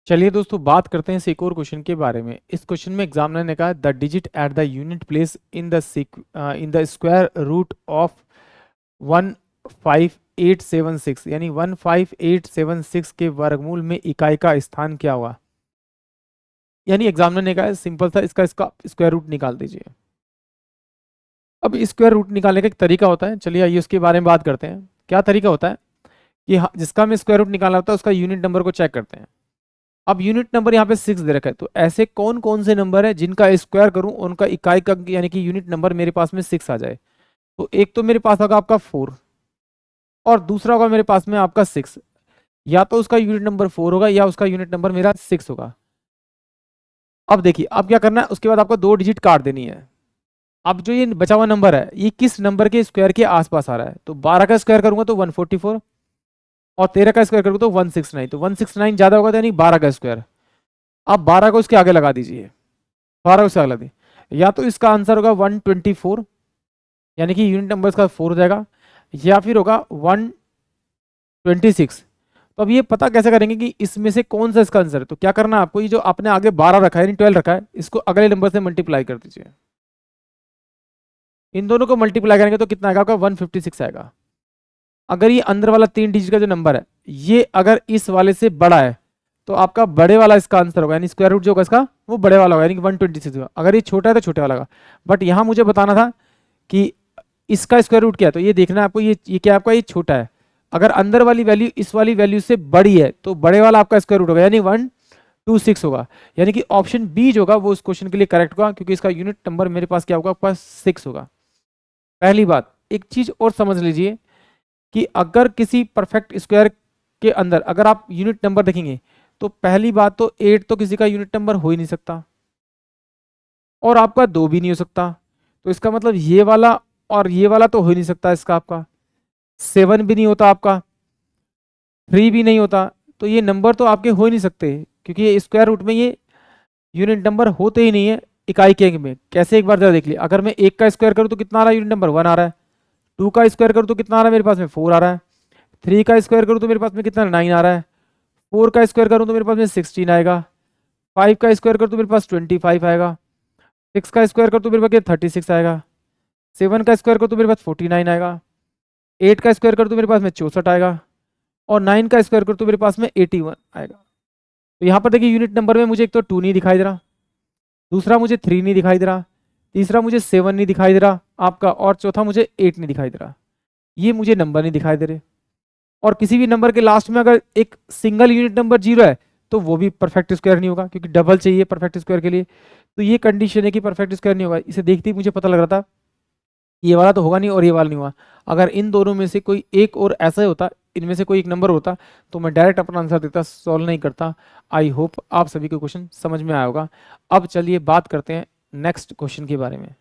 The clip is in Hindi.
चलिए दोस्तों बात करते हैं इस एक और क्वेश्चन के बारे में। इस क्वेश्चन में एग्जामिनर ने कहा the digit at the unit place in the square root of 15876 यानी 15876 के वर्गमूल में इकाई का स्थान क्या हुआ। यानी एग्जामिनर ने कहा सिंपल सा इसका स्क्वायर रूट निकाल दीजिए। अब स्क्वायर रूट निकालने का एक तरीका होता है, चलिए आइए उसके बारे में बात करते हैं। क्या तरीका होता है कि जिसका हमें स्क्वायर रूट निकालना होता है उसका यूनिट नंबर को चेक करते हैं। अब यूनिट नंबर यहाँ पे 6 दे रखा है, तो ऐसे कौन कौन से नंबर है जिनका स्क्वायर करूं उनका इकाई का यानी कि यूनिट नंबर मेरे पास में 6 आ जाए। तो एक तो मेरे पास होगा आपका 4 और दूसरा होगा मेरे पास में आपका 6। या तो उसका यूनिट नंबर 4 होगा या उसका यूनिट नंबर मेरा 6 होगा। अब देखिए अब क्या करना है, उसके बाद आपको 2 डिजिट काट देनी है। अब जो ये बचा हुआ नंबर है ये किस नंबर के स्क्वायर के आसपास आ रहा है, तो 12 का स्क्वायर करूंगा तो 144 और 13 का स्क्वायर करूंगा तो 169। तो 169 ज्यादा होगा तो यानी 12 का स्क्वायर। आप 12 को इसके आगे लगा दीजिए, 12 को इसके आगे लगा दीजिए। या तो इसका आंसर होगा 124 यानी कि यूनिट नंबर इसका 4 हो जाएगा, या फिर होगा 126। तो अब ये पता कैसे करेंगे कि इसमें से कौन सा इसका आंसर है। तो क्या करना है आपको, ये जो आपने आगे 12 रखा है यानी 12 रखा है इसको अगले नंबर से मल्टीप्लाई कर दीजिए। इन दोनों को मल्टीप्लाई करेंगे तो कितना आएगा आपका 156 आएगा। अगर ये अंदर वाला 3 डिजिट का जो नंबर है ये अगर इस वाले से बड़ा है तो आपका बड़े वाला इसका आंसर होगा, यानी स्क्वायर रूट जो होगा इसका वो बड़े वाला होगा यानी कि 126 होगा। अगर ये छोटा है तो छोटे वाला का। बट यहाँ मुझे बताना था कि इसका स्क्वायर रूट क्या है, तो ये देखना है आपको, ये क्या आपका ये छोटा है। अगर अंदर वाली वैल्यू इस वाली वैल्यू से बड़ी है तो बड़े वाला आपका स्क्वायर रूट होगा यानी 126 होगा। यानी कि ऑप्शन बी जो होगा वो उस क्वेश्चन के लिए करेक्ट होगा, क्योंकि इसका यूनिट नंबर मेरे पास क्या होगा, पास 6 होगा। पहली बात, एक चीज और समझ लीजिए कि अगर किसी परफेक्ट स्क्वायर के अंदर अगर आप यूनिट नंबर देखेंगे तो पहली बात तो 8 तो किसी का यूनिट नंबर हो ही नहीं सकता और आपका 2 भी नहीं हो सकता। तो इसका मतलब ये वाला और ये वाला तो हो ही नहीं सकता, इसका आपका 7 भी नहीं होता, आपका 3 भी नहीं होता। तो ये नंबर तो आपके हो ही नहीं सकते, क्योंकि ये स्क्वायर रूट में ये यूनिट नंबर होते ही नहीं है इकाई के अंक में। कैसे, एक बार जरा देख लिया। अगर मैं 1 का स्क्वायर करूँ तो कितना आ रहा है, यूनिट नंबर 1 आ रहा है। 2 का स्क्वायर करूँ तो कितना आ रहा है मेरे पास में 4 आ रहा है। 3 का स्क्वायर करूँ तो मेरे पास में कितना 9 आ रहा है। 4 का स्क्वायर करूँ तो मेरे पास में 16 आएगा। 5 का स्क्वायर करूँ तो मेरे पास 25 आएगा। 6 का स्क्वायर करूँ तो मेरे पास 36 आएगा। 7 का स्क्वायर करूँ तो मेरे पास 49 आएगा। 8 का स्क्वायर करूँ तो मेरे पास में 64 आएगा। और 9 का स्क्वायर करूँ तो मेरे पास में 81 आएगा। तो यहाँ पर देखिए यूनिट नंबर में मुझे एक तो 2 नहीं दिखाई दे रहा, दूसरा मुझे 3 नहीं दिखाई दे रहा, तीसरा मुझे 7 नहीं दिखाई दे रहा आपका, और चौथा मुझे 8 नहीं दिखाई दे रहा। ये मुझे नंबर नहीं दिखाई दे रहे। और किसी भी नंबर के लास्ट में अगर एक सिंगल यूनिट नंबर 0 है तो वो भी परफेक्ट स्क्वायर नहीं होगा, क्योंकि डबल चाहिए परफेक्ट स्क्वायर के लिए। तो ये कंडीशन है कि परफेक्ट स्क्वायर नहीं होगा। इसे देखते ही मुझे पता लग रहा था ये वाला तो होगा नहीं और ये वाला नहीं हुआ। अगर इन दोनों में से कोई एक और ऐसा ही होता, इनमें से कोई एक नंबर होता, तो मैं डायरेक्ट अपना आंसर देता, सॉल्व नहीं करता। आई होप आप सभी को क्वेश्चन समझ में आया होगा। अब चलिए बात करते हैं नेक्स्ट क्वेश्चन के बारे में।